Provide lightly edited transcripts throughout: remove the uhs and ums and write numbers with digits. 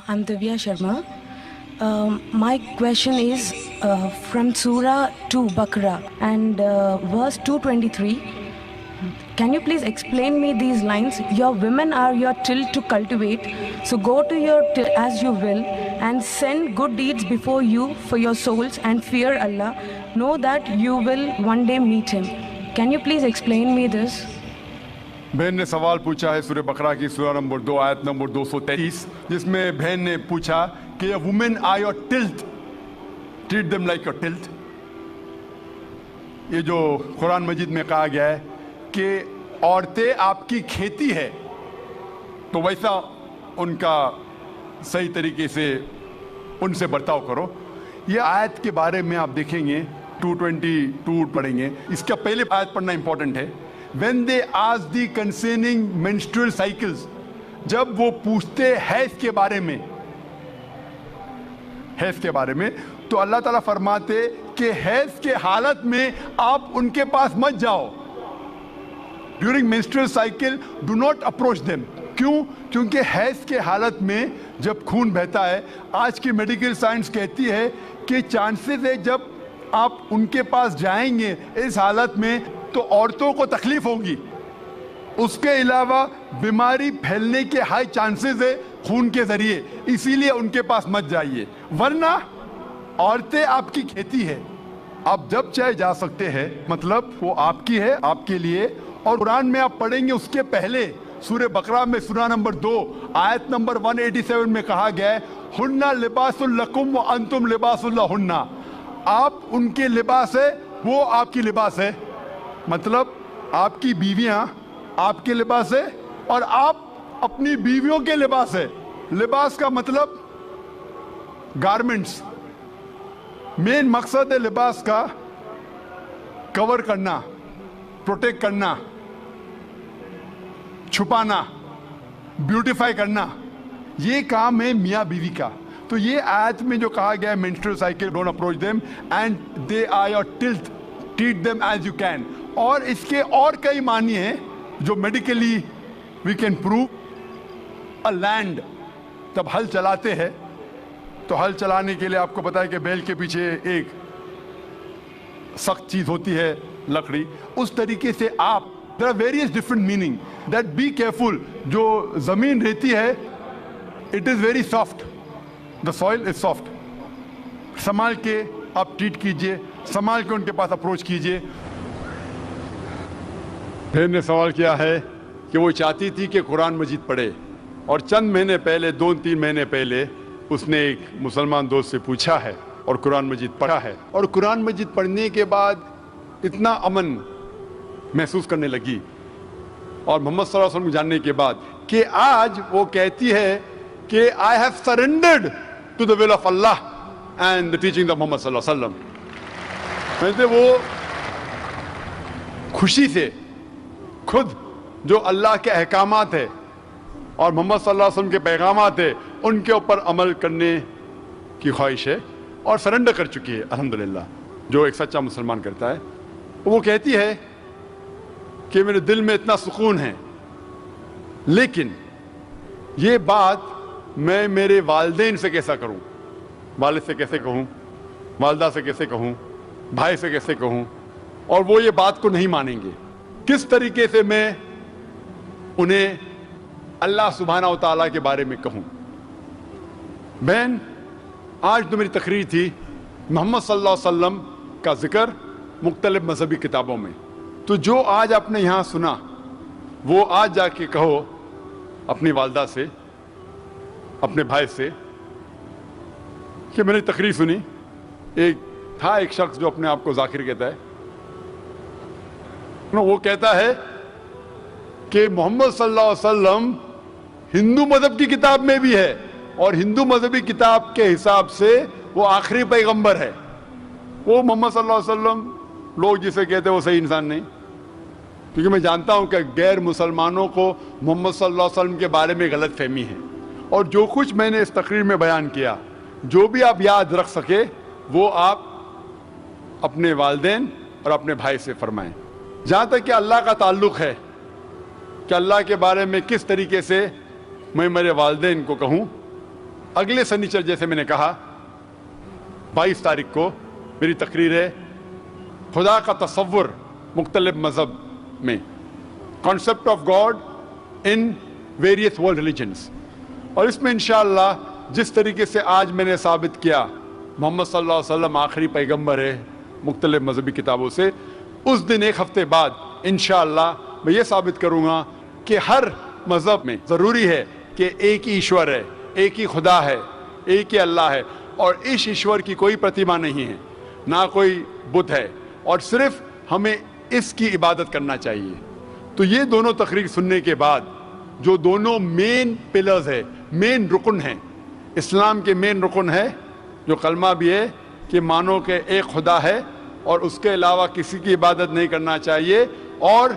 I'm Divya Sharma. My question is from Surah 2 Baqarah and verse 223. Can you please explain me these lines? Your women are your till to cultivate, so go to your till as you will, and send good deeds before you for your souls, and fear Allah. Know that you will one day meet Him. Can you please explain me this? बहन ने सवाल पूछा है सूरह बकरा की सूरह number 2 आयत नंबर 223, जिसमें बहन ने पूछा कि women are your tilth, treat them like your tilth. ये जो कुरान मजीद में कहा गया है कि औरतें आपकी खेती है, तो वैसा उनका सही तरीके से उनसे बर्ताव करो। ये आयत के बारे में आप देखेंगे 222 पढ़ेंगे, इसका पहले आयत पढ़ना इंपॉर्टेंट है। When they ask the concerning menstrual cycles, जब वो पूछते हैज़ के बारे में, हैज़ के बारे में, तो अल्लाह ताला फरमाते कि हैज़ के हालत में आप उनके पास मत जाओ। During menstrual cycle do not approach them. क्यों? क्योंकि हैज़ के हालत में जब खून बहता है, आज की मेडिकल साइंस कहती है कि चांसेस है जब आप उनके पास जाएंगे इस हालत में तो औरतों को तकलीफ होगी। उसके अलावा बीमारी फैलने के हाई चांसेस है खून के जरिए, इसीलिए उनके पास मत जाइए, वरना औरतें आपकी खेती है, आप जब चाहे जा सकते हैं, मतलब वो आपकी है, आपके लिए। और कुरान में आप पढ़ेंगे उसके पहले सूरह बकरा में सूरह नंबर 2 आयत नंबर 187 में कहा गया है, हुन्ना लिबासुल लकुम व अंतुम लिबासुल लहुन्ना। आप उनके लिबास है, वो आपकी लिबास है। मतलब आपकी बीवियां आपके लिबास है और आप अपनी बीवियों के लिबास है। लिबास का मतलब गारमेंट्स। मेन मकसद है लिबास का कवर करना, प्रोटेक्ट करना, छुपाना, ब्यूटीफाई करना, ये काम है मियाँ बीवी का। तो ये आयत में जो कहा गया है menstrual cycle don't approach them and they are your tilth, treat them as you can. और इसके और कई मानी हैं जो medically we can prove. A land, जब हल चलाते हैं तो हल चलाने के लिए आपको पता है कि बैल के पीछे एक सख्त चीज होती है, लकड़ी। उस तरीके से आप, there are various different meaning that be careful. जो जमीन रहती है it is very soft, the soil is soft. संभाल के आप ट्रीट कीजिए, संभाल के उनके पास अप्रोच कीजिए। बहन ने सवाल किया है कि वो चाहती थी कि कुरान मजीद पढ़े, और चंद महीने पहले, 2-3 महीने पहले उसने एक मुसलमान दोस्त से पूछा है और कुरान मजीद पढ़ा है। और कुरान मजीद पढ़ने के बाद इतना अमन महसूस करने लगी, और मोहम्मद सल्लल्लाहु अलैहि वसल्लम जानने के बाद कि आज वो कहती है कि I have surrendered to the will of Allah and the teaching of Muhammad सल्लल्लाहु अलैहि वसल्लम। वो खुशी से खुद जो अल्लाह के अहकामात है और मोहम्मद सल्लल्लाहु अलैहि वसल्लम के पैगामात है उनके ऊपर अमल करने की ख्वाहिश है और सरेंडर कर चुकी है अल्हम्दुलिल्लाह, जो एक सच्चा मुसलमान करता है। वो कहती है कि मेरे दिल में इतना सुकून है, लेकिन ये बात मैं मेरे वालिदैन से कैसा करूं, वालिद से कैसे कहूं, वालदा से कैसे कहूं, भाई से कैसे कहूं, और वो ये बात को नहीं मानेंगे। किस तरीके से मैं उन्हें अल्लाह सुब्हानहू व तआला के बारे में कहूं। बहन, आज तो मेरी तकरीर थी मोहम्मद सल्लल्लाहु अलैहि वसल्लम का जिक्र मुख्तलिफ मजहबी किताबों में। तो जो आज आपने यहाँ सुना वो आज जाके कहो अपनी वालदा से, अपने भाई से कि मैंने तकरीर सुनी। एक शख्स जो अपने आप को जाकिर कहता है, वो कहता है कि मोहम्मद सल्लल्लाहु अलैहि वसल्लम हिंदू मजहब की किताब में भी है और हिंदू मजहबी किताब के हिसाब से वो आखिरी पैगंबर है। वो मोहम्मद सल्लल्लाहु अलैहि वसल्लम लोग जिसे कहते हैं वो सही इंसान नहीं, क्योंकि मैं जानता हूं कि गैर मुसलमानों को मोहम्मद सल्लल्लाहु अलैहि वसल्लम के बारे में गलत फहमी है। और जो कुछ मैंने इस तकरीर में बयान किया, जो भी आप याद रख सके वो आप अपने वालिदैन और अपने भाई से फरमाएं। जहाँ तक कि अल्लाह का ताल्लुक़ है कि अल्लाह के बारे में किस तरीके से मैं मेरे वालिदैन को कहूँ, اگلے سنیچر جیسے میں نے کہا 22 تاریخ کو میری تقریر ہے خدا کا تصور مختلف مذہب میں، concept of God in various world religions, اور اس میں انشاءاللہ جس طریقے سے آج میں نے ثابت کیا محمد صلی اللہ علیہ وسلم آخری پیغمبر ہے مختلف مذہبی کتابوں سے، اس دن ایک ہفتے بعد انشاءاللہ میں یہ ثابت کروں گا کہ ہر مذہب میں ضروری ہے کہ ایک ہی ایشور ہے، ایک ہی خدا ہے، ایک ہی اللہ ہے، اور اس ایشور کی کوئی پرتیما نہیں ہے، نہ کوئی بت ہے، اور صرف ہمیں اس کی عبادت کرنا چاہیے۔ تو یہ دونوں تقریر سننے کے بعد جو دونوں مین پلرز ہے، مین رکن ہیں، اسلام کے مین رکن ہے جو کلمہ بھی ہے کہ مانو کہ ایک خدا ہے اور اس کے علاوہ کسی کی عبادت نہیں کرنا چاہیے، اور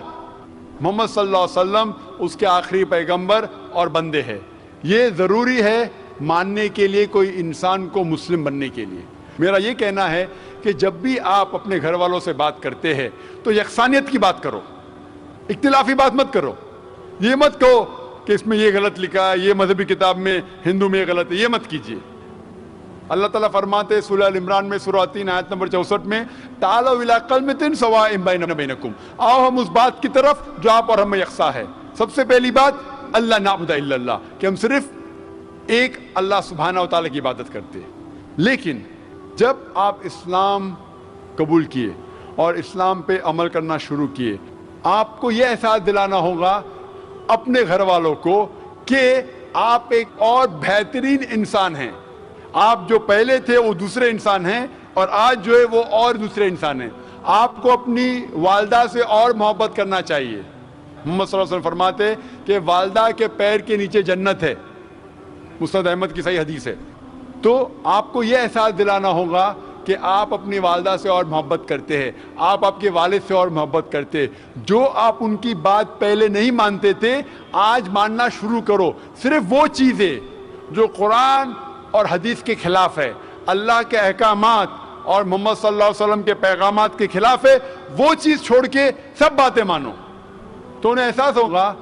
محمد صلی اللہ علیہ وسلم اس کے آخری پیغمبر اور بندے ہیں۔ یہ ضروری ہے ماننے کے لیے کوئی انسان کو مسلم بننے کے لیے۔ میرا یہ کہنا ہے کہ جب بھی آپ اپنے گھر والوں سے بات کرتے ہیں تو یکسانیت کی بات کرو، اختلافی بات مت کرو۔ یہ مت کہو کہ اس میں یہ غلط لکھا ہے، یہ مذہبی کتاب میں ہندو میں غلط ہے، یہ مت کیجیے۔ اللہ تعالیٰ فرماتے ہیں سورہ عمران میں سورہ 3 آیت نمبر 64 میں تعالوا الی کلمۃ سواء بیننا بینکم، آؤ ہم اس بات کی طرف جو آپ اور ہم میں یکساں ہے۔ سب سے پہلی بات اللہ نعبد الا اللہ، کہ ہم صرف ایک اللہ سبحانہ و تعالیٰ کی عبادت کرتے ہیں۔ لیکن جب آپ اسلام قبول کیے اور اسلام پہ عمل کرنا شروع کیے، آپ کو یہ احساس دلانا ہوگا اپنے گھر والوں کو کہ آپ ایک اور بہترین انسان ہیں۔ آپ جو پہلے تھے وہ دوسرے انسان ہیں، اور آج جو ہے وہ اور دوسرے انسان ہیں۔ آپ کو اپنی والدہ سے اور محبت کرنا چاہیے۔ محمد صلی اللہ علیہ وسلم فرماتے کہ والدہ کے پیر کے نیچے جنت ہے، مسند احمد کی صحیح حدیث ہے۔ تو آپ کو یہ احساس دلانا ہوگا کہ آپ اپنی والدہ سے اور محبت کرتے ہیں، آپ کے والد سے اور محبت کرتے ہیں۔ جو آپ ان کی بات پہلے نہیں مانتے تھے آج ماننا شروع کرو۔ صرف وہ چیزیں جو قرآن اور حدیث کے خلاف ہے، اللہ کے احکامات اور محمد صلی اللہ علیہ وسلم کے پیغامات کے خلاف ہے، وہ چیز چھوڑ کے سب باتیں مانو۔ تو انہیں احساس ہوگا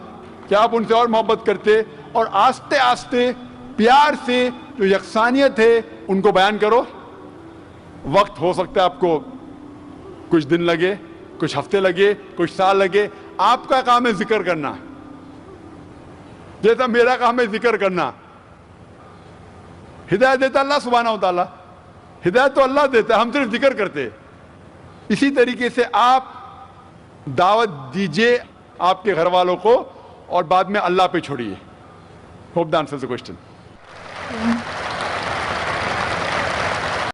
کہ آپ ان سے اور محبت کرتے، اور آہستہ آہستہ پیار سے جو یکسانیت ہے ان کو بیان کرو۔ وقت ہو سکتا ہے آپ کو کچھ دن لگے، کچھ ہفتے لگے، کچھ سال لگے۔ آپ کا کام ہے ذکر کرنا، جیسا میرا کام ہے ذکر کرنا۔ ہدایت دیتا اللہ سبحانہ و تعالیٰ، ہدایت تو اللہ دیتا ہے، ہم صرف ذکر کرتے۔ اسی طریقے سے آپ دعوت دیجئے آپ کے گھر والوں کو، اور بعد میں اللہ پہ چھوڑیے۔ Hope that answers the question.